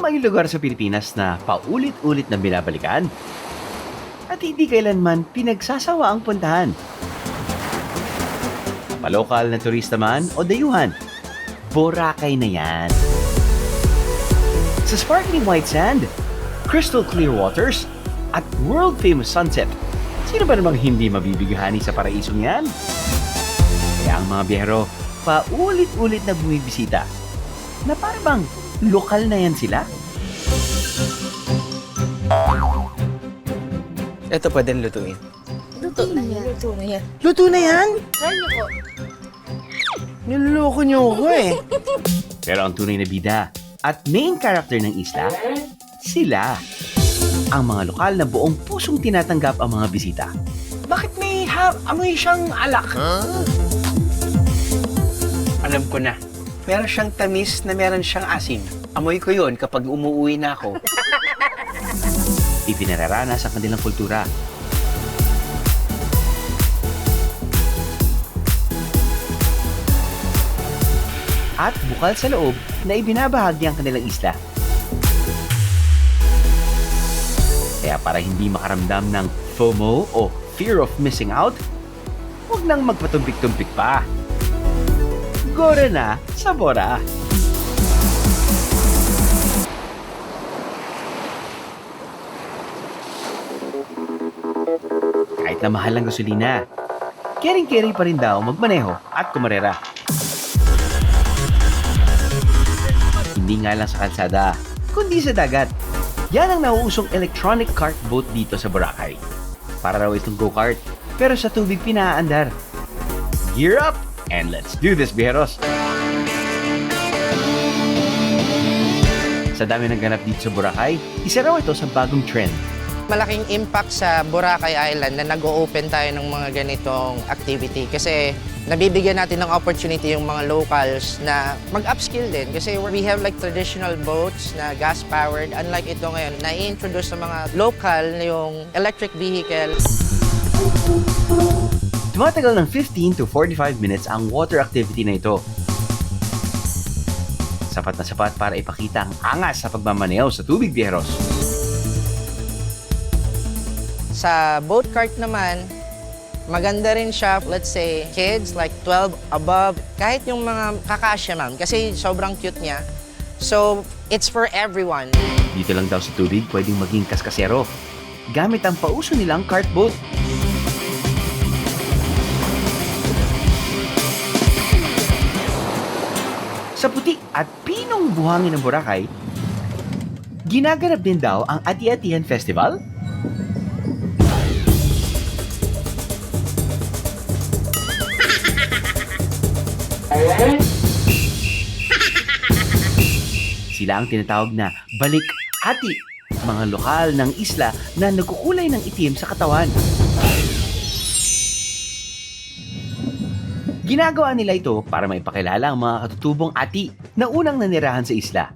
may lugar sa Pilipinas na paulit-ulit na binabalikan at hindi kailanman pinagsasawa ang puntahan. Palokal na turista man o dayuhan, Boracay na yan. Sa sparkling white sand, crystal clear waters, at world-famous sunset, sino ba namang hindi mabibigahani sa paraisong yan? Kaya ang mga biyahero, paulit-ulit na bumibisita na para bang lokal na yan sila? Ito pwedeng lutuin. Luto na yan. Luto na yan. Luto na yan? Try niyo po. Niloloko niyo ako eh. Pero ang tunay na bida at main character ng isla, sila. Ang mga lokal na buong pusong tinatanggap ang mga bisita. Bakit may amoy siyang alak? Alam ko na. Meron siyang tamis na meron siyang asim. Amoy ko yon kapag umuwi na ako. Ipinararanas sa kanilang kultura. At bukal sa loob na ibinabahagi ang kanilang isla. Kaya para hindi makaramdam ng FOMO o fear of missing out, huwag nang magpatumpik-tumpik pa. Gora na sa Bora! Kahit na mahal ang gasolina, kering-keri pa rin daw magmaneho at kumarera. Hindi nga lang sa kalsada, kundi sa dagat. Yan ang nauusong electronic cart boat dito sa Boracay. Para raw itong go-kart, pero sa tubig pinaandar. Gear up and let's do this, biheros! Sa dami ng ganap dito sa Boracay, isa raw ito sa bagong trend. Malaking impact sa Boracay Island na nag-o-open tayo ng mga ganitong activity kasi nabibigyan natin ng opportunity yung mga locals na mag-upskill din kasi we have like traditional boats na gas-powered. Unlike ito ngayon, na-introduce sa mga local na yung electric vehicle. Tumatagal ng 15 to 45 minutes ang water activity na ito. Sapat na sapat para ipakita ang angas sa pagmamaneho sa tubig, biheros. Sa boat cart naman, maganda rin siya, let's say, kids like 12 above, kahit yung mga kakasya ma'am, kasi sobrang cute niya. So, it's for everyone. Dito lang daw sa tubig pwedeng maging kaskasero gamit ang pauso nilang cart boat. Sa puti at pinong buhangin ng Boracay, ginaganap din daw ang Ati-Atihan Festival. Sila ang tinatawag na balik ati, mga lokal ng isla na nagkukulay ng itim sa katawan. Ginagawa nila ito para maipakilala ang mga katutubong ati na unang nanirahan sa isla.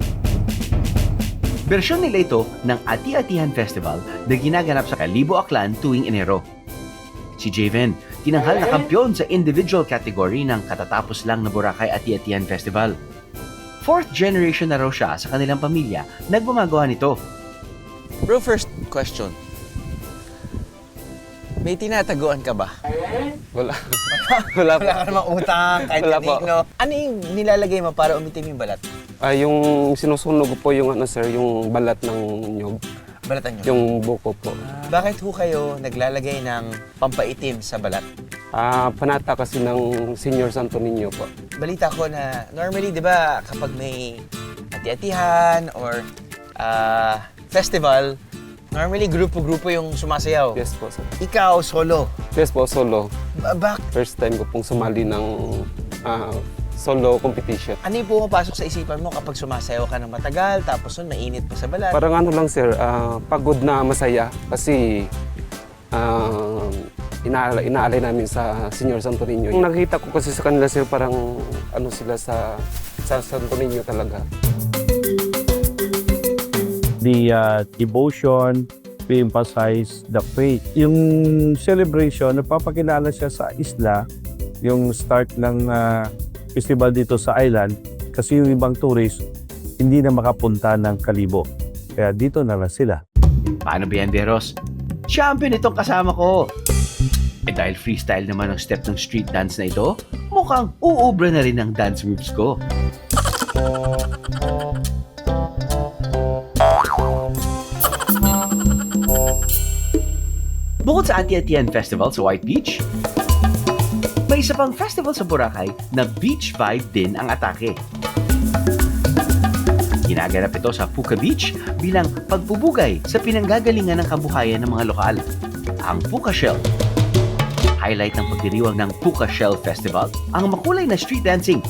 Bersyon nila ito ng Ati-Atihan Festival na ginaganap sa Calibo, Aklan tuwing Enero. Si Javen, tinanghal na kampyon sa individual category ng katatapos lang na Boracay Ati-Atihan Festival. Fourth generation na raw siya sa kanilang pamilya na gumagawa nito. Bro, first question. May tinataguan ka ba? Wala. Wala po. Wala ka namang utang, kahit Wala po. kanino. Ano yung nilalagay mo para umitim yung balat? Yung sinusunog ko po yung ano sir, yung balat ng nyog. Balatan nyo? Yung buko po. Bakit ho kayo naglalagay ng pampaitim sa balat? Panata kasi ng Senior Santo Niño po. Balita ko na normally, di ba, kapag may ati-atihan or festival, normally grupo-grupo yung sumasayaw. Yes po sir. Ikaw, solo. Yes po, solo. Bakit? First time ko pong sumali ng solo competition. Ano yung pumapasok sa isipan mo kapag sumasayaw ka ng matagal, tapos nun mainit pa sa balat? Parang ano lang sir, pagod na masaya kasi inaalay namin sa Senior Santo Niño. Yung nakita ko kasi sa kanila sir, parang ano sila sa Santo Niño talaga. The devotion, we emphasize the faith. Yung celebration, napapakilala siya sa isla, yung start ng festival dito sa island, kasi yung ibang tourist, hindi na makapunta ng Kalibo. Kaya dito na lang sila. Paano ba yan, Veros? Champion itong kasama ko! Eh dahil freestyle naman ang step ng street dance na ito, mukhang uubra na rin ang dance moves ko. Bukod sa Ati-Atian Festival sa White Beach, may isa pang festival sa Boracay na beach vibe din ang atake. Ginaganap ito sa Puka Beach bilang pagbubugay sa pinanggagalingan ng kabuhayan ng mga lokal, ang Puka Shell. Highlight ng pagdiriwang ng Puka Shell Festival ang makulay na street dancing.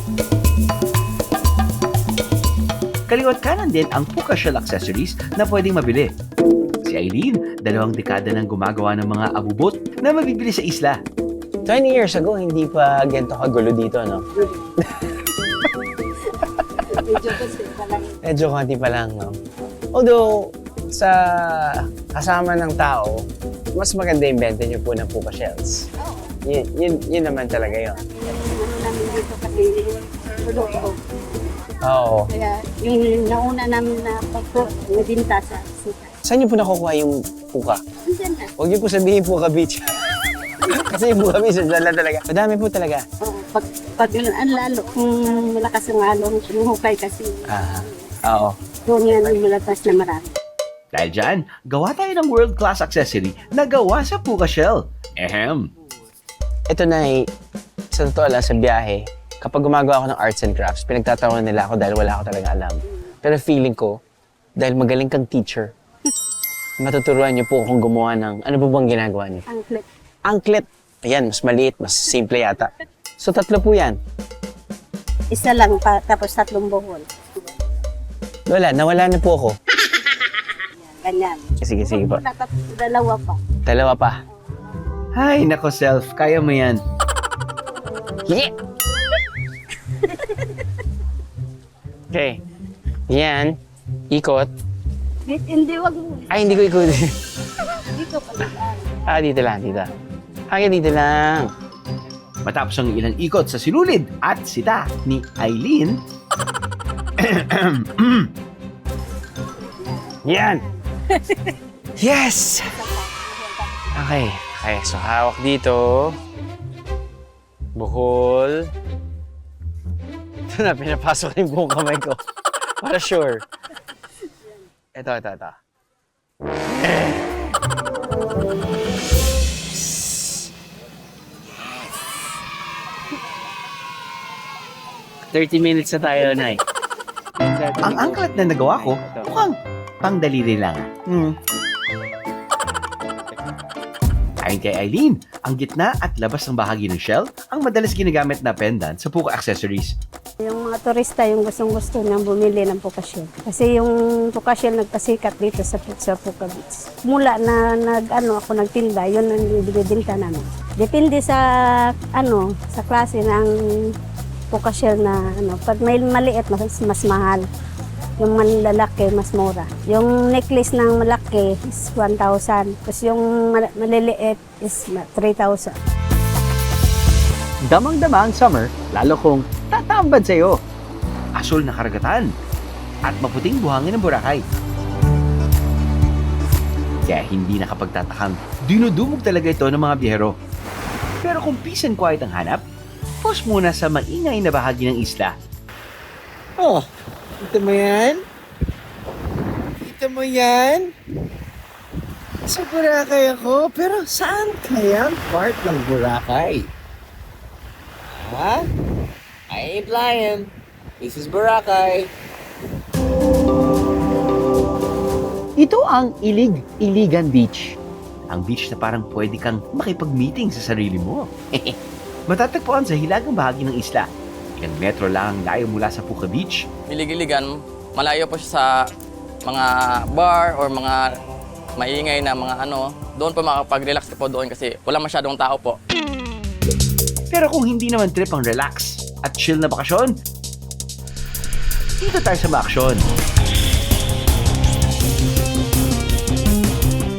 Kaliwat kanan din ang Puka Shell accessories na pwedeng mabili. Si Eileen, 2 dekada nang gumagawa ng mga abubot na mabibili sa isla. 20 years ago, hindi pa ganito kagulo dito, no? Medyo konti pa lang, no? Although, sa kasama ng tao, mas maganda yung benta niyo po ng Puka Shells. Yun naman talaga yun. namin dito kasi produkto. Oo. Kaya yung nauna namin na nabinta sa sita. Saan niyo po nakukuha yung puka? Andyan na. Huwag niyo po sabihin Puka Beach. Kasi yung Puka Beach, dala talaga. Madami po talaga. Oo, pag ang lalo, kung malakas ang along, hukay kasi. Oo. Doon yan ang malakas na marami. Dahil dyan, gawa tayo ng world-class accessory na gawa sa Puka Shell. Ehem. Ito na sa totoo lang, sa biyahe, kapag gumagawa ako ng arts and crafts, pinagtatawanan nila ako dahil wala ako talaga alam. Pero feeling ko, dahil magaling kang teacher, matuturuan niyo po akong gumawa ng, ano ba bang ginagawa niyo? Angklet. Angklet. Ayan, mas maliit, mas simple yata. So, 3 po yan. Isa lang pa, tapos 3 buhol. Nawala na po ako. Ganyan. Sige po. Dalawa pa. 2 pa. Ay, nako self, kaya mo yan. Yeah! Okay. Yan. Ikot. Hindi, wag mo. Ay, hindi ko ikot. Dito pa lang. Dito lang, dito. Hanggang dito lang. Matapos ang ilang ikot sa sinulid at sita ni Eileen, Yan! Yes! Okay. Okay, so hawak dito. Buhol. Ito na, pinapasok na yung buong kamay ko. Para sure. Ito. 30 minutes na tayo, Nay. ang angklet na nagawa ko, mukhang pangdaliri lang. Ayon kay Eileen, ang gitna at labas ng bahagi ng shell ang madalas ginagamit na pendant sa Puka accessories. Yung mga turista, yung gustong-gusto niyang bumili ng Puka Shell. Kasi yung Puka Shell nagpasikat dito sa Puka Beach. Mula na ako nagtinda, yun ang binibenta namin. Depende sa sa klase ng Puka Shell na pag may maliit mas mahal. Yung malalaki mas mura. Yung necklace ng malaki is 1,000. Tapos yung maliliit is 3,000. Damang-dama ang summer, lalo kung tatambad sa'yo. Asul na karagatan at maputing buhangin ng Boracay. Kaya hindi nakapagtatakang dinudumog talaga ito ng mga biyahero. Pero kung peace and quiet ang hanap, pause muna sa maingay na bahagi ng isla. Oh, ito mo yan? Ito mo yan? Sa Boracay ako, pero saan kaya ang part ng Boracay? Ha? I ain't lying. This is Boracay. Ito ang Iligan Beach. Ang beach na parang pwede kang makipag-meeting sa sarili mo. Matatagpuan sa hilagang bahagi ng isla. Ilang metro lang ang layo mula sa Puka Beach. Ilig-iligan, malayo po siya sa mga bar or mga maingay na mga doon po makapag-relax po doon kasi wala masyadong tao po. Pero kung hindi naman trip ang relax at chill na bakasyon, dito tayo sa maaksyon.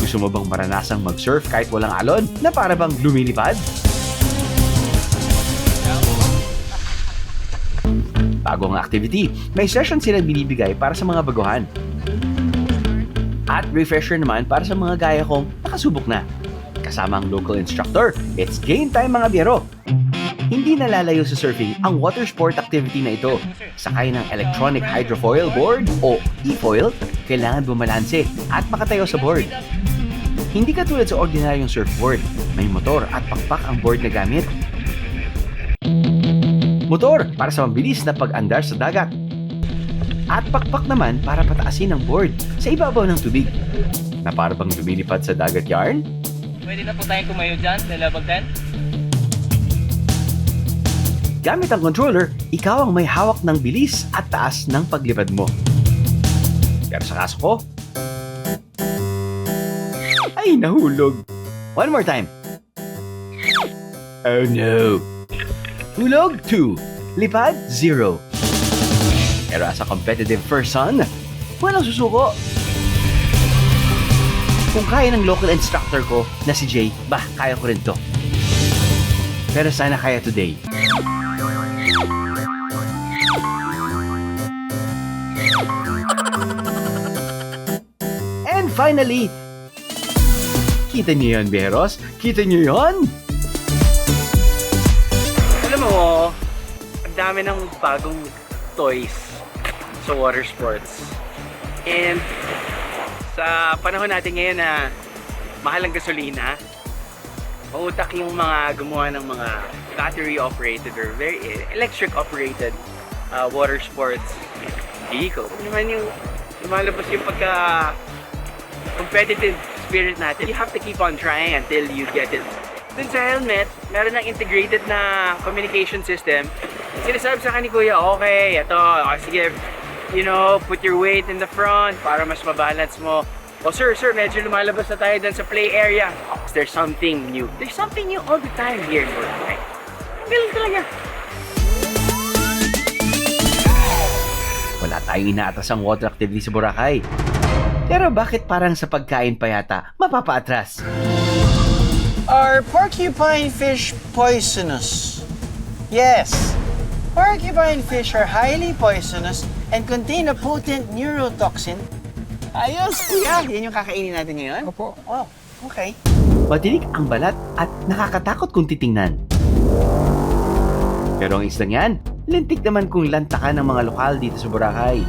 Gusto mo bang maranasang mag-surf kahit walang alon na para bang lumilipad? bago ang activity, may session silang binibigay para sa mga baguhan. At refresher naman para sa mga gaya kong nakasubok na. Kasama ang local instructor, it's game time mga biyero! Hindi nalalayo sa surfing ang water sport activity na ito. Sakay ng electronic hydrofoil board o e-foil, kailangan bumalanse at makatayo sa board. Hindi katulad sa ordinaryong surfboard, may motor at pakpak ang board na gamit. Motor para sa mabilis na pag-andar sa dagat. At pakpak naman para pataasin ang board sa ibabaw ng tubig. Na para bang lumilipad sa dagat yarn? Pwede na po tayong kumayo dyan sa level 10. Gamit ang controller, ikaw ang may hawak ng bilis at taas ng paglipad mo. Pero sa kaso ko, ay nahulog. One more time. Oh no. Hulog 2, lipad 0. Pero as a competitive person, walang susuko. Kung kaya ng local instructor ko na si Jay, kaya ko rin to. Pero sana kaya today. And finally, kita niyo yun, Beros? Kita niyo yun? Alam mo, ang dami ng bagong toys sa water sports. And sa panahon natin ngayon na mahal ang gasolina, mautak yung mga gumawa ng mga battery-operated or very electric-operated water sports vehicle. Naman yung lumalabas yung pagka-competitive spirit natin. You have to keep on trying until you get it. Dun sa helmet, meron ng integrated na communication system. Sinasabi sa akin ni Kuya, okay, ito, sige, you know, put your weight in the front para mas mabalance mo. Oh, sir, medyo lumalabas na tayo dun sa play area. There's something new. There's something new all the time here in Boracay. Ang galing talaga. Wala tayong inaatasang water activity sa Boracay. Pero bakit parang sa pagkain pa yata mapapaatras? Are porcupine fish poisonous? Yes. Porcupine fish are highly poisonous and contain a potent neurotoxin. Ayos, kuya. Yan yung kakainin natin ngayon? Opo. Oh, okay. Matinik ang balat at nakakatakot kung titingnan. Pero ang islang yan, lintik naman kung lantakan ng mga lokal dito sa Boracay.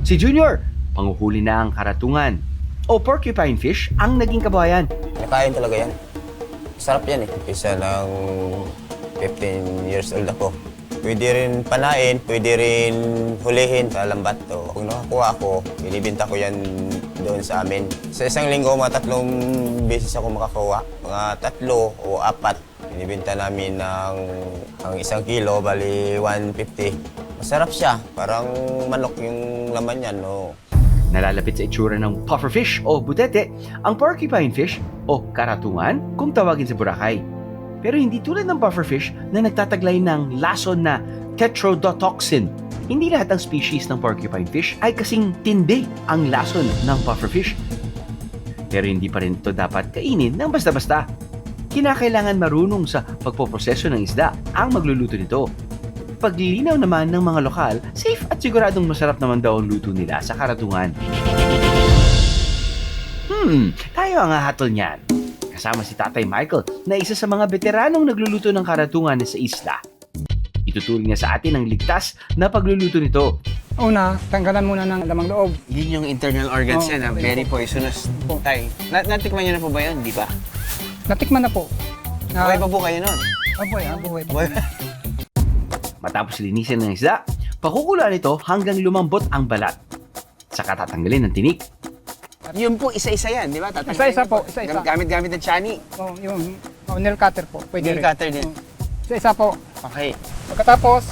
Si Junior, panguhuli na ang karatungan. O porcupine fish ang naging kabayan. Nakain talaga yan. Sarap yan eh. Isa ng 15 years old ako. Pwede rin panain, pwede rin hulihin sa lambat to. Kung nakakuha ako, binibinta ko yan doon sa amin. Sa isang linggo, mga 3 beses ako makakuha. Mga 3 o 4. Binibinta namin ng ang 1 kilo, bali 150. Masarap siya. Parang manok yung laman yan, no? Nalalapit sa itsura ng pufferfish o butete, ang porcupine fish o karatungan kung tawagin sa Boracay. Pero hindi tulad ng pufferfish na nagtataglay ng lason na tetrodotoxin. Hindi lahat ng species ng porcupine fish ay kasing tindi ang lason ng pufferfish. Pero hindi pa rin ito dapat kainin ng basta-basta. Kinakailangan marunong sa pagpoproseso ng isda ang magluluto nito. Paglilinaw naman ng mga lokal, safe at siguradong masarap naman daw ang luto nila sa karatungan. Tayo ang hahatol niyan. Kasama si Tatay Michael na isa sa mga veteranong nagluluto ng karatungan sa isla. Ituturing niya sa atin ang ligtas na pagluluto nito. Una, tanggalan muna ng lamang loob. Yun yung internal organs yan, very poisonous. Tay, natikman niyo na po ba yun? Di ba? Natikman na po. Buhay pa po kayo nun? Buhay pa. Matapos linisin ng isda, pakukulaan ito hanggang lumambot ang balat. Saka tatanggalin ng tinik. Yun po, isa-isa yan, di ba? Tatanggalin Isa-isa niyo po, isa-isa. Gamit-gamit ng chani. Oh, yung nail cutter po. Pwede Nail rin. cutter din. Isa-isa po. Okay. Pagkatapos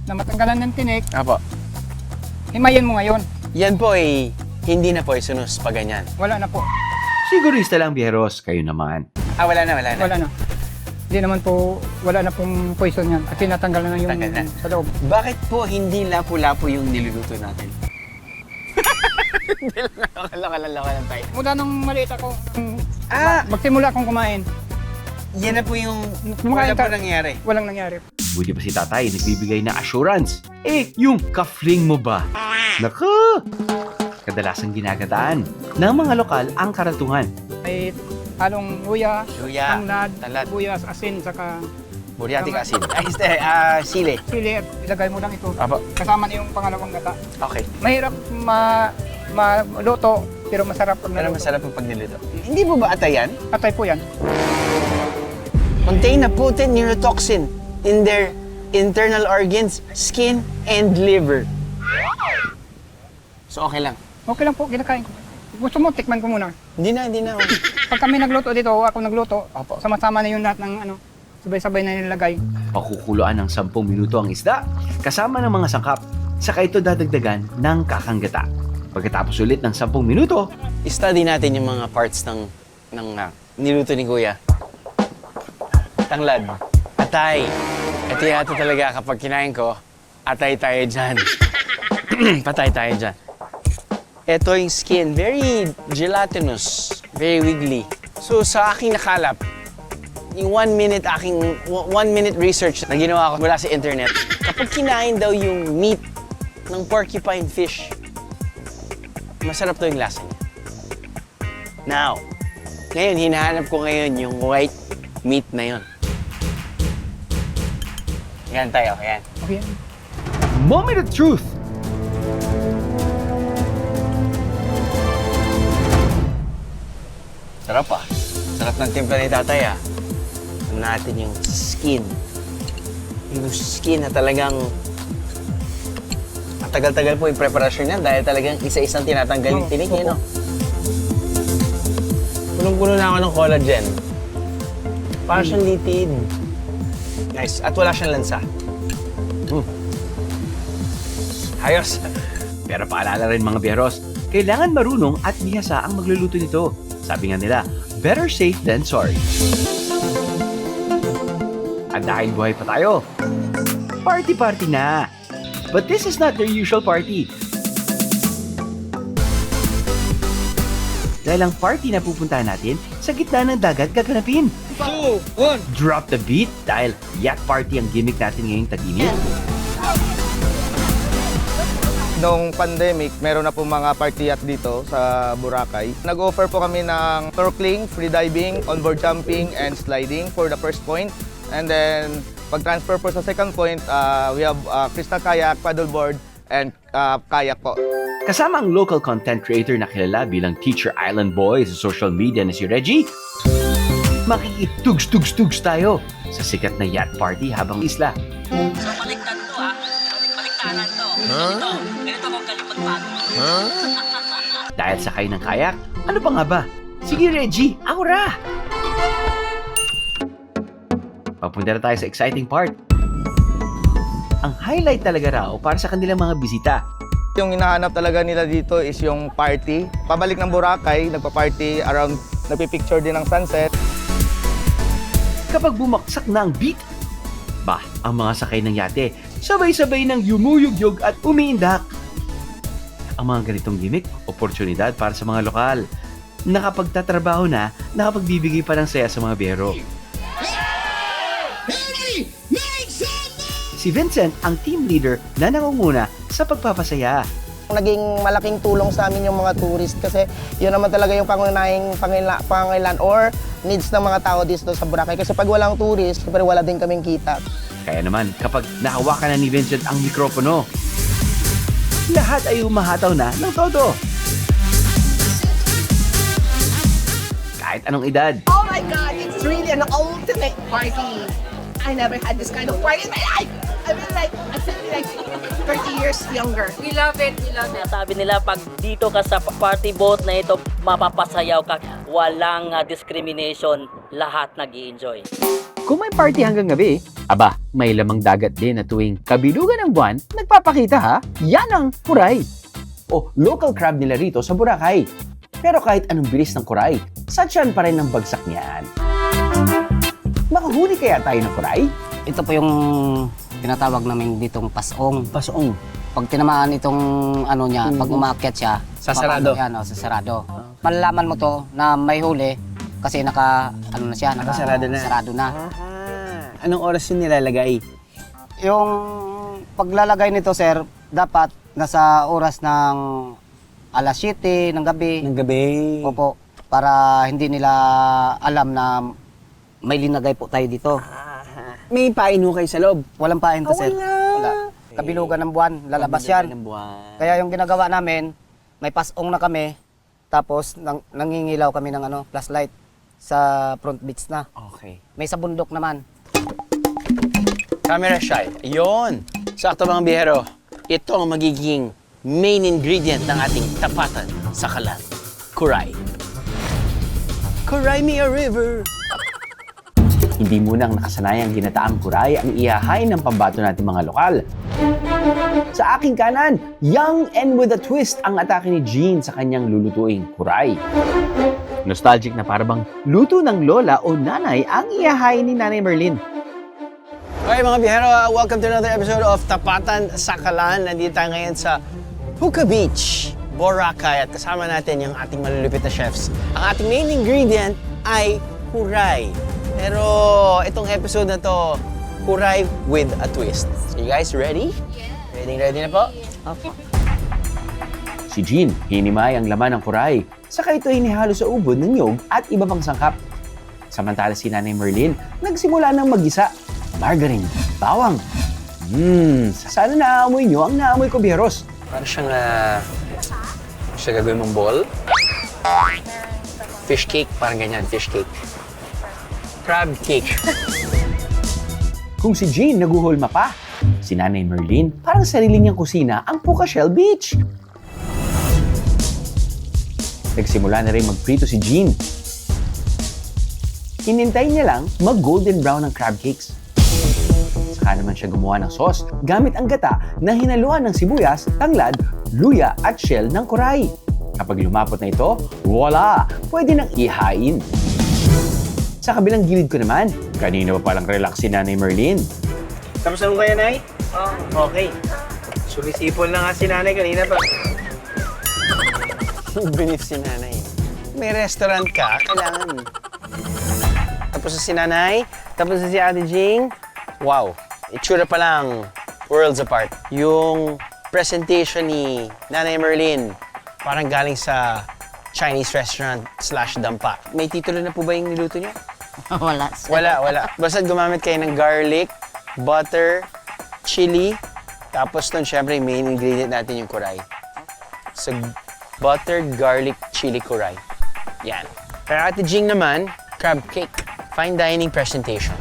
na matanggalan ng tinik, Apo. himayin mo ngayon. Yan po ay hindi na poisonous pag ganyan. Wala na po. Sigurista lang, Bieros, kayo naman. Wala na. Wala na. Hindi naman po, wala na pong poison yan. Kasi natanggal na yung Tanggal na. sa loob. Bakit po hindi lapu-lapu yung niluluto natin? Hindi lang lang tayo. Mula nung maliit ako, Ah! magsimula akong kumain, Yan na po yung Kumakain wala po ka- nangyari. walang nangyari. Buti pa si tatay nagbibigay ng assurance. Yung kafling mo ba? Naku! Kadalasang ginagataan ng mga lokal ang karatuhan. May halong luya, Luya, tanglad, tanglad. buyas, asin, saka Muriatic acid. Sili. sili. Ilagay mo lang ito. Apo. Kasama na yung pangalawang gata. Okay. Mahirap maluto, pero masarap pag Pero naluto. masarap yung pagnilito. Hindi mo ba atay yan? Atay po yan. Contain a potent neurotoxin in their internal organs, skin, and liver. So okay lang. Okay lang po, kinakain ko. Gusto mo, tikman ko muna. Hindi na. Pag kami nagluto dito, ako nagluto, Opo. sama-sama na yung lahat ng sabay-sabay na nilagay. Pakukuluan ng 10 minuto ang isda, kasama ng mga sangkap. Saka ito dadagdagan ng kakanggata. Pagkatapos ulit ng 10 minuto, I-study natin yung mga parts ng niluto ni Kuya. Tanglad. Atay. Ito yata talaga kapag kinain ko, atay tayo dyan. Patay tayo dyan. Ito yung skin, very gelatinous, very wiggly. So sa aking nakalap, yung 1 minute research na ginawa ko mula sa internet, kapag kinain daw yung meat ng porcupine fish, masarap daw yung lasa niya. Now, ngayon, hinahanap ko ngayon yung white meat na yun. Yan tayo, yan. Okay. Moment of Truth! Sarap ah. Sarap ng timpla ni tatay ah. Ano natin yung skin. Yung skin na talagang matagal-tagal po yung preparasyon niyan dahil talagang isa-isang tinatanggal yung tinig niya, no? Punong-puno na ako ng collagen. Parang siyang litid. Nice. At wala siyang lansa. Ayos. Pero paalala rin mga biyeros, kailangan marunong at bihasa ang magluluto nito. Sabi nga nila, better safe than sorry. At dahil buhay pa tayo, party-party na! But this is not their usual party. Dahil ang party na pupuntahan natin, sa gitna ng dagat gaganapin. 2, 1. Drop the beat dahil yacht party ang gimmick natin ngayong tag-init. Noong pandemic, meron na po mga party yacht dito sa Boracay. Nag-offer po kami ng snorkeling, freediving, onboard jumping, and sliding for the first point. And then, pag-transfer po sa second point, we have crystal kayak, paddleboard, and kayak po. Kasama ang local content creator na kilala bilang Teacher Island Boy sa social media na si Reggie, makikitugs-tugs-tugs tayo sa sikat na yacht party habang isla. So, baliktad to ha. Baliktaran to. Ganito kung galing magbago. Dahil sakay ng kayak, ano pa nga ba? Sige Reggie, aura! Papunta na tayo sa exciting part. Ang highlight talaga raw para sa kanilang mga bisita. Yung hinahanap talaga nila dito is yung party. Pabalik ng Boracay, nagpa-party around, nagpipicture din ng sunset. Kapag bumaksak na ang beat, ang mga sakay ng yate, sabay-sabay ng yumuyugyog at umiindak. Ang mga ganitong gimmick, oportunidad para sa mga lokal. Nakapagtatrabaho na, nakapagbibigay pa ng saya sa mga biyero. Si Vincent ang team leader na nangunguna sa pagpapasaya. Naging malaking tulong sa amin yung mga tourist kasi yun naman talaga yung pangunahing pangailan or needs ng mga tao dito sa Boracay. Kasi pag walang tourist, siyempre wala din kaming kita. Kaya naman, kapag nahawakan na ni Vincent ang mikropono, lahat ay humahataw na ng todo. Kahit anong edad. Oh my God, it's really an ultimate party. I never had this kind of party in my life. I feel like 30 years younger. We love it, we love it. Sabi nila, pag dito ka sa party boat na ito, mapapasayaw ka. Walang discrimination. Lahat nag-i-enjoy. Kung may party hanggang gabi, may lamang dagat din na tuwing kabilugan ng buwan, nagpapakita ha, yan ang kuray. O local crab nila rito sa Boracay. Pero kahit anong bilis ng kuray, sadyan pa rin ang bagsak niyan. Makahuli kaya tayo ng kuray? Ito po yung tinatawag namin ditong pasong. Pasong. Pag tinamaan itong ano niya, pag umakyat siya, Sasarado. Yan, sasarado. Malalaman mo to na may huli kasi nakasarado na. Anong oras yun nilalagay? Yung paglalagay nito, sir, dapat nasa oras ng alas 7 ng gabi. Ng gabi. Opo, para hindi nila alam na may linagay po tayo dito. May pain ho kayo sa loob? Walang pain to, sir. Wala. Kabilugan ng buwan, lalabas yan. Ng buwan. Kaya yung ginagawa namin, may pasong na kami, tapos nangingilaw kami ng flashlight sa front beach na. Okay. May sa bundok naman. Camera shy. Yun. Sakto mga biyahero. Ito ang magiging main ingredient ng ating tapatan sa kalan. Kuray. Kuray me a river. Hindi munang nakasanayang ginataang kuray ang ihahain ng pambato natin mga lokal. Sa aking kanan, young and with a twist ang atake ni Jean sa kanyang lulutuing kuray. Nostalgic na parabang luto ng lola o nanay ang ihahain ni Nanay Merlin. Okay mga biyahero, welcome to another episode of Tapatan sa Kalan. Nandito tayo ngayon sa Hookah Beach, Boracay, at kasama natin yung ating malulupit na chefs. Ang ating main ingredient ay kuray. Pero itong episode na to, kuray with a twist. So you guys ready? Yeah. Ready na po? Okay. Si Jean, hinimay ang laman ng kuray. Saka ito hinihalo sa ubod ng niyog at iba pang sangkap. Samantala si Nanay Merlin, nagsimula ng maggisa. Margarine, bawang. Sana naamoy nyo ang naamoy ko, biyeros. Para siyang, siya gagawin mong ball. Fish cake, parang ganyan, fish cake. Crab cake. Kung si Jean naguhulma pa, si Nanay Merlin parang sarili niyang kusina ang Puka Shell Beach. Nagsimula na rin magprito si Jean. Hinintay niya lang mag-golden brown ng crab cakes. Saka naman siya gumawa ng sauce gamit ang gata na hinaluan ng sibuyas, tanglad, luya at shell ng kuray. Kapag lumapot na ito, voila! Pwede nang ihain. Sa kabilang gilid ko naman, kanina pa palang relax si Nanay Merlin. Tapos ano kaya, Nay? Okay. Sumisipol na nga si Nanay kanina pa. Binif si Nanay. May restaurant ka, kailangan. Tapos na si Nanay, tapos na si Ate Jing. Wow, itsura pa lang, worlds apart. Yung presentation ni Nanay Merlin, parang galing sa Chinese restaurant / dampa. May titulo na po ba yung niluto niyo? Wala. Wala. Basta gumamit kayo ng garlic, butter, chili, tapos nun syempre main ingredient natin yung kuray. So, butter, garlic, chili, kuray. Yan. Pero Ate Jing naman, crab cake. Fine dining presentation.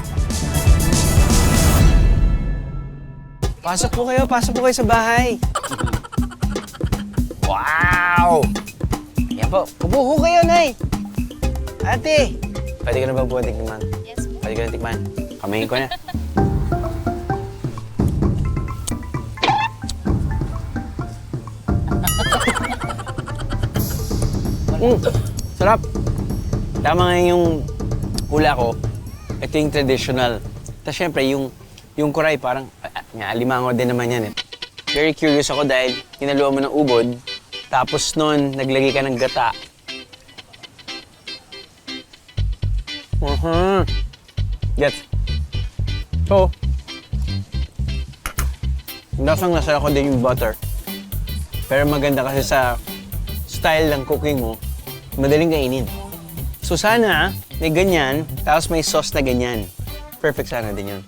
Pasok po kayo sa bahay. Wow! Yan po. Upo kayo, Nay. Ate, pwede ka na ba buwan tikman? Yes. Pwede ka na tikman. Kamayin ko na. Sarap. Tama nga yung hula ko. Ito yung traditional. Tapos syempre, yung kuray parang, alimango din naman yan eh. Very curious ako dahil hinaluan mo ng ubod, tapos nun, naglagay ka ng gata. Get. So, lasang-lasa ako din yung butter. Pero maganda kasi sa style ng cooking mo, madaling kainin. So sana, may ganyan, tapos may sauce na ganyan. Perfect sana din yun.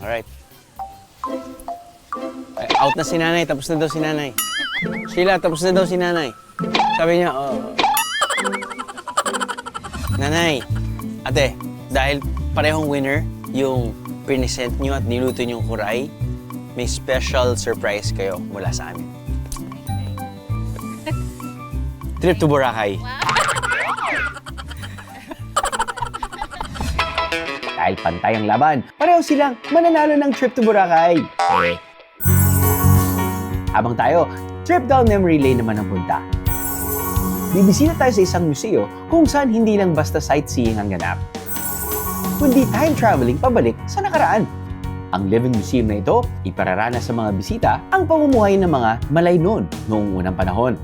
Alright. Ay, out na si Nanay, tapos na daw si Nanay. Sheila, tapos na daw si Nanay. Sabi niya, Nanay, ate, dahil parehong winner yung present niyo at niluto niyong kuray, may special surprise kayo mula sa amin. Trip to Boracay. Dahil pantay ang laban, pareho silang mananalo ng trip to Boracay. Habang tayo, trip down memory lane naman ang punta. Bibisita tayo sa isang museo kung saan hindi lang basta sightseeing ang ganap, kundi time traveling pabalik sa nakaraan. Ang Living Museum na ito, ipararana sa mga bisita ang pamumuhay ng mga Malaynon noong unang panahon.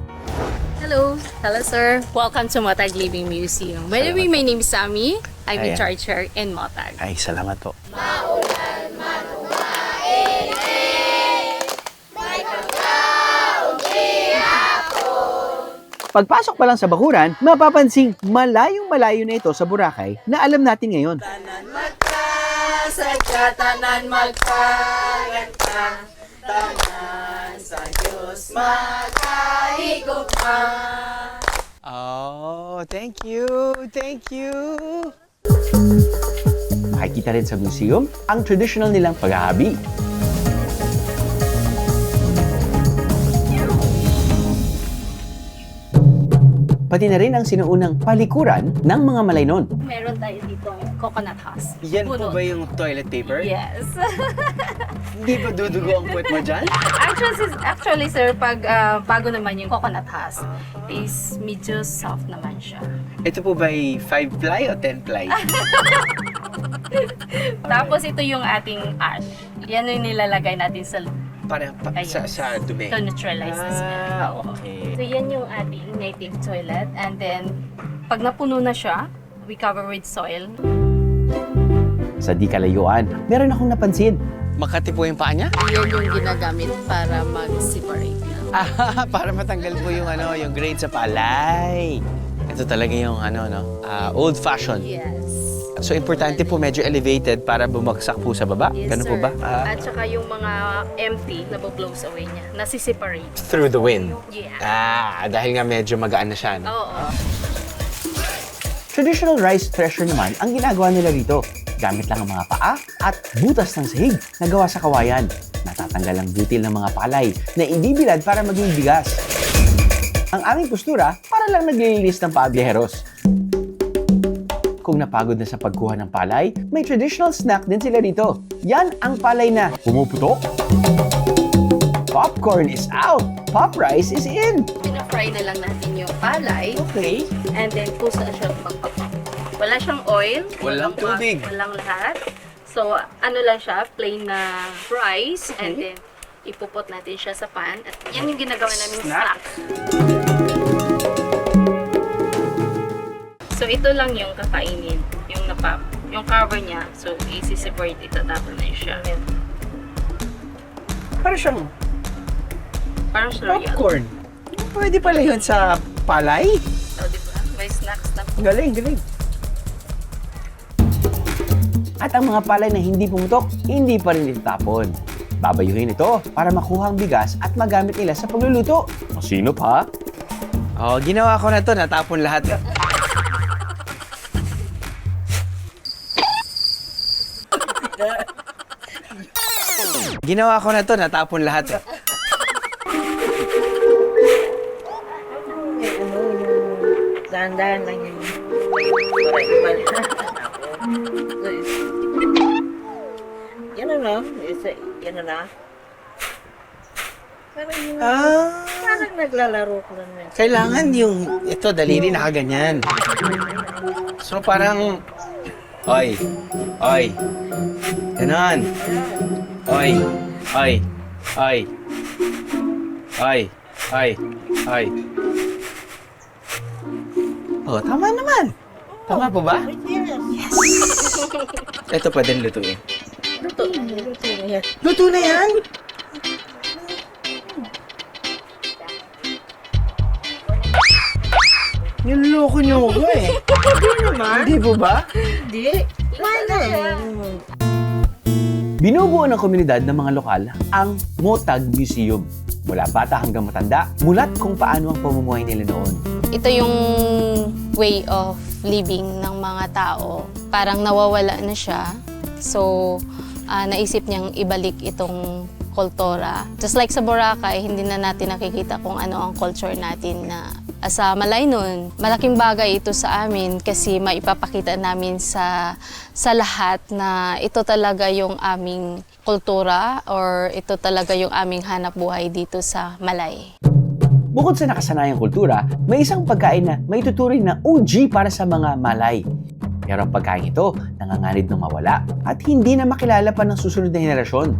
Hello sir. Welcome to Motag Living Museum. By the way, my name is Sammy. I'm in charge here in Motag. Ay, salamat po. Maulan, manuman. Pagpasok pa lang sa bakuran, mapapansing malayong-malayo na ito sa Boracay na alam natin ngayon. Sadya tanan magkaganta, tanan sa Diyos magkahigugma. Oh, thank you. Thank you. Makikita rin sa museum ang traditional nilang paghahabi. Pati na rin ang sinuunang palikuran ng mga Malaynon. Meron tayo dito coconut husk. Yan po ba yung toilet paper? Yes. Hindi ba dudugo ang puwet mo dyan? Actually, sir, pag bago naman yung coconut husk, is medyo soft naman siya. Ito po ba 5-ply o 10-ply? Tapos ito yung ating ash. Yan yung nilalagay natin sa Para sa dumi. to neutralize the smell. Okay. So yan yung ating native toilet. And then, pag napuno na siya, we cover with soil. Sa di kalayuan, meron akong napansin. Makati po yung paa niya? Yan yung ginagamit para mag-separate. Para matanggal po yung yung grade sa palay. Ito talaga yung old fashioned. Yes. So importante po medyo elevated para bumagsak po sa baba. Yes, Ganun po sir. ba? At saka yung mga empty, naboblows away niya. Nasi-separate. Through the wind. Yeah. Dahil nga medyo magaan na siya. No? Oo. Traditional rice thresher naman ang ginagawa nila rito. Gamit lang ang mga paa at butas ng sahig na gawa sa kawayan. Natatanggal ang butil ng mga palay na ibibilad para maging bigas. Ang aming postura para lang naglilinis ng paabiyeros. Kung napagod na sa pagkuha ng palay, may traditional snack din sila dito. Yan ang palay na pumuputok. Popcorn is out! Pop rice is in! Pina-fry na lang natin yung palay. Okay. And then, kusa siya magpapap. Wala siyang oil. Walang tubig. Walang lahat. So, ano lang siya, plain na rice. And then, ipupot natin siya sa pan. At yan yung ginagawa namin snack. So, ito lang yung kakainin. Yung cover niya. So, isi-separate ito. Tapos na siya. Parang royal. popcorn. Pwede pala yun sa palay. So, diba? May snacks na po. Galing. At ang mga palay na hindi pumutok, hindi pa rin itatapon. Babayuhin ito para makuha ang bigas at magamit nila sa pagluluto. O sino pa? Oh, ginawa ko na to. Natapon lahat. Ginawa ko na to. Natapon lahat. Dahan-dahan lang yun. Para ibalik. Yan na. Yan na. Parang yun. Parang naglalaro ko lang. Kailangan yung ito, daliri nakaganyan. So parang, oy. Ganon. Oy. Oh, tama naman. Tama po ba? Yes. Ito pwedeng lutuin. Luto na yan. Luto na yan? Niloloko niyo ako eh. Hindi naman. Hindi po ba? Hindi. Binubuo ng komunidad ng mga lokal ang Motag Museum. Mula bata hanggang matanda, mulat kung paano ang pamumuhay nila noon. Ito yung way of living ng mga tao. Parang nawawala na siya. So, naisip niyang ibalik itong kultura. Just like sa Boracay, hindi na natin nakikita kung ano ang culture natin na sa Malaynon. Malaking bagay ito sa amin kasi maipapakita namin sa lahat na ito talaga yung aming kultura or ito talaga yung aming hanap buhay dito sa Malay. Bukod sa nakasanayang kultura, may isang pagkain na may tuturing na OG para sa mga Malay. Pero ang pagkain ito, nanganganib ng mawala at hindi na makilala pa ng susunod na henerasyon.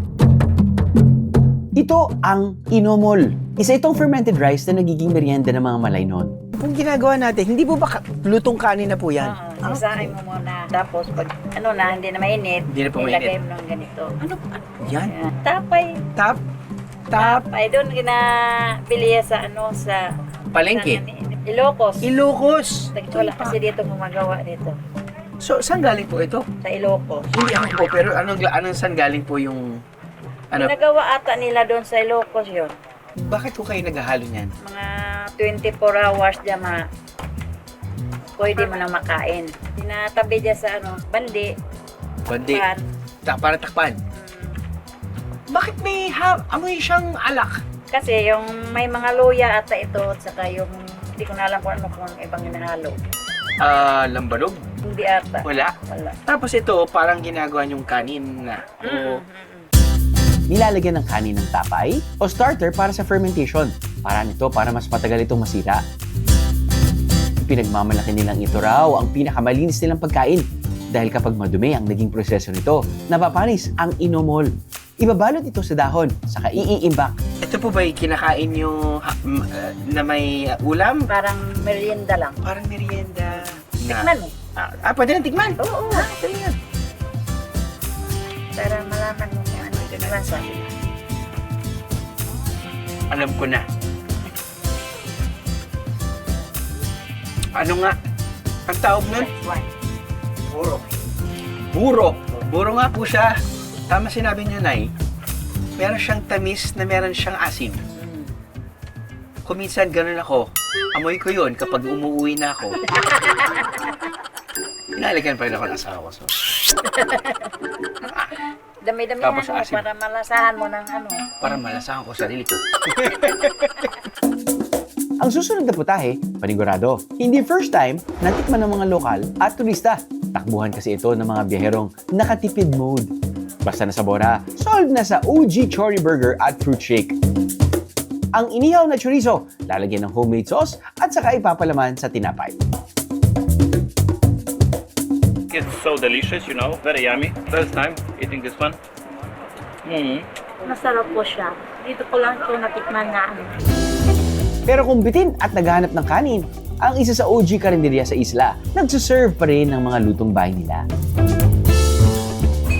Ito ang inomol. Isa itong fermented rice na nagiging merienda ng mga Malay noon. Kung ginagawa natin, hindi po ba lutong kanin na po yan? Isahin mo muna. Tapos pag hindi na mainit, Hindi na po mainit. ilagay mo ng ganito. Yan? Tapay. Tapay. Doon ginabili sa sa Palengke? Ilocos. Ilocos! Wala kasi dito gumagawa dito. So, saan galing po ito? Sa Ilocos. Hindi ako po, pero anong saan galing po yung... Ano? Ginagawa ata nila doon sa Ilocos yun. Bakit ko kayo naghahalo niyan? Mga 24 hours dyan pwede mo na makain. Tinatabi dyan sa bandi. Bandi. Para takpan. Bakit may amoy siyang alak? Kasi yung may mga luya ata ito at saka yung hindi ko na alam kung ano kung ibang hinahalo. Lambanog? Hindi ata. Wala? Wala. Tapos ito, parang ginagawa yung kanin na. Nilalagyan ng kanin ng tapay o starter para sa fermentation. Para nito, para mas matagal itong masira. Pinagmamalaki nilang ito raw ang pinakamalinis nilang pagkain. Dahil kapag madumi ang naging proseso nito, napapanis ang inomol. Ibabalot ito sa dahon, saka iiimbak. Ito po ba yung kinakain nyo na may ulam? Parang merienda lang. Parang merienda. Tikman mo. Pwede na tikman? Oo. Dali yan. Para malaman mo kung ano yung lasa. Alam ko na. Ano nga? Ang tawag nun? Buro. Buro. Buro nga po siya. Tama sinabi niyo, Nay. Meron siyang tamis na meron siyang asim. Kuminsan ganun ako. Amoy ko yun kapag umuwi na ako. Inalikan pa rin ako ng asawa ko. So. Dami-dami Tapos mo asim. para malasahan mo ng Para malasahan ko sarili ko. Ang susunod na putahe, panigurado. Hindi first time natikman ng mga lokal at turista. Takbuhan kasi ito ng mga biyaherong nakatipid mode. Basta nasa Bora, solve na sa OG Chori Burger at Fruit Shake. Ang inihaw na chorizo, lalagyan ng homemade sauce at saka ipapalaman sa tinapay. It's so delicious, you know, very yummy. First time eating this one. Masarap po siya. Dito ko lang ito natikman na Pero kung bitin at naghahanap ng kanin, ang isa sa OG karinderya sa isla, nagsuserve pa rin ng mga lutong bahay nila.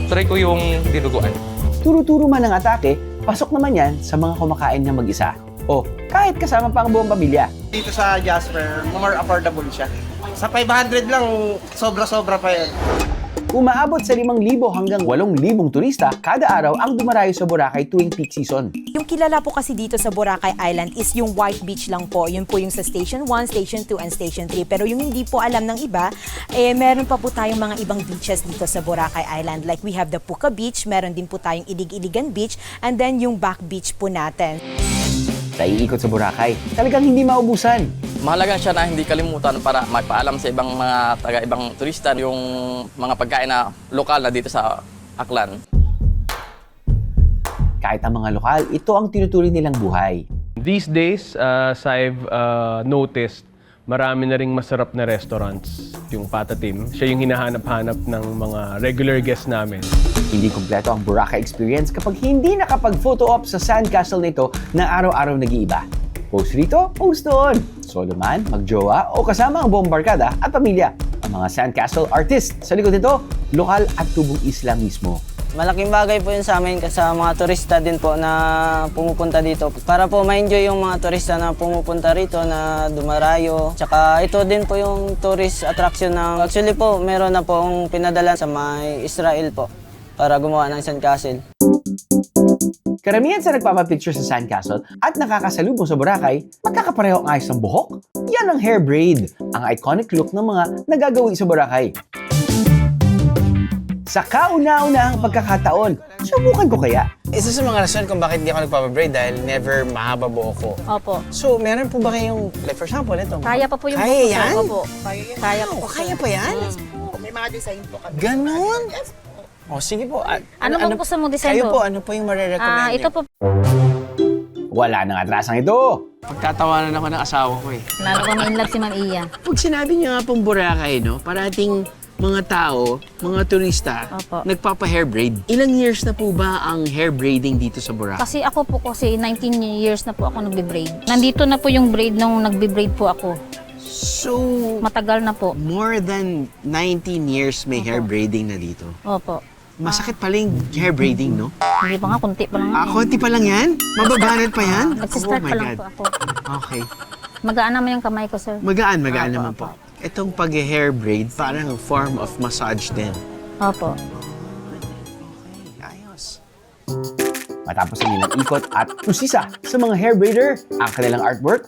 Try ko yung dinuguan. Turo-turo man ang atake, pasok naman yan sa mga kumakain na mag-isa. O kahit kasama pa ang buong pamilya. Dito sa Jasper, more affordable siya. Sa 500 lang, sobra-sobra pa yan. Umaabot sa 5,000 hanggang 8,000 turista kada araw ang dumarayo sa Boracay tuwing peak season. Yung kilala po kasi dito sa Boracay Island is yung White Beach lang po. Yun po yung sa Station 1, Station 2, and Station 3. Pero yung hindi po alam ng iba, meron pa po tayong mga ibang beaches dito sa Boracay Island. Like we have the Puka Beach, meron din po tayong Ilig-Iligan Beach, and then yung Back Beach po natin. Sa iikot sa Boracay, talagang hindi maubusan. Mahalaga siya na hindi kalimutan para magpaalam sa ibang mga taga-ibang turista yung mga pagkain na lokal na dito sa Aklan. Kahit ang mga lokal, ito ang tinuturing nilang buhay. These days, as I've noticed, marami na ring masarap na restaurants. Yung Patatim, siya yung hinahanap-hanap ng mga regular guests namin. Hindi kumpleto ang Boracay experience kapag hindi nakapag-photo op sa sandcastle nito na araw-araw nag-iiba. Post rito, post doon. Solo man, magjowa o kasama ang buong barkada at pamilya. Ang mga sandcastle artist sa likod nito, lokal at tubong isla mismo. Malaking bagay po yun sa amin kasi sa mga turista din po na pumupunta dito. Para po ma-enjoy yung mga turista na pumupunta rito na dumarayo. Tsaka ito din po yung tourist attraction ng... Actually po, meron na po akong pinadala sa may Israel po para gumawa ng sandcastle. Karamihan sa nagpapapicture sa sandcastle at nakakasalubong sa Boracay, magkakapareho ang ayos ng buhok. Yan ang hair braid, ang iconic look ng mga nagagawi sa Boracay. Sa kauna-unahang pagkakataon, subukan ko kaya. Isa sa mga rason kung bakit hindi ako nagpapabraid dahil never mahaba buhok ko. Opo. So, meron po ba kayong, like for example, ito? Kaya pa po yung Kaya buhok ko, yan? sir. Opo. Kaya po. Kaya pa yan? May mga design po kami. Ganon? O, sige po. Ano bang gusto mong design Kayo po? po, ano po yung marirecommend Ito po. Wala nang atrasang ito. Pagtatawanan ako ng asawa ko eh. Lalo ko ma-inlove si Ma'am Iya. Pag sinabi niyo nga pong Boracay, no? Parating mga tao, mga turista, nagpapa-hair braid. Ilang years na po ba ang hair braiding dito sa Boracay? Kasi ako po 19 years na po ako nagbe-braid. Nandito na po yung braid nung nagbe-braid po ako. So, matagal na po. More than 19 years may hair braiding na dito. Opo. Masakit pala yung hair braiding, no? Hindi pa nga, kunti pa lang. Konti pa lang yan? Mababanat pa yan? Nagsistart Oh my pa lang God. po ako. Okay. Magaan naman yung kamay ko, sir. Magaan Opo, naman opo. po. Itong pag-hair braid, parang form of massage din. Opo. Ayos. Matapos ang ilang ikot at usisa sa mga hair braider, ang kanilang artwork,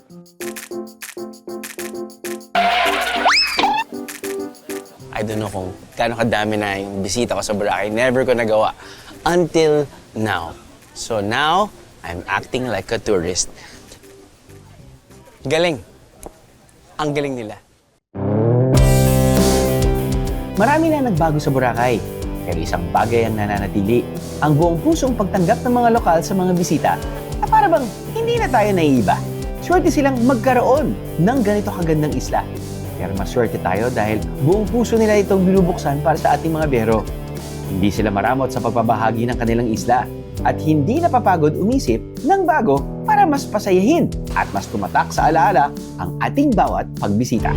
I don't know kung gaano kadami na yung bisita ko sa Boracay. Never ko nagawa until now. So now, I'm acting like a tourist. Galing. Ang galing nila. marami na nagbago sa Boracay. Pero isang bagay ang nananatili, ang buong pusong pagtanggap ng mga lokal sa mga bisita na para bang hindi na tayo naiiba. Swerte silang magkaroon ng ganito kagandang isla. Pero maswerte tayo dahil buong puso nila itong binubuksan para sa ating mga biyahero. Hindi sila maramot sa pagpapahagi ng kanilang isla at hindi napapagod umisip ng bago para mas pasayahin at mas tumatak sa alaala ang ating bawat pagbisita.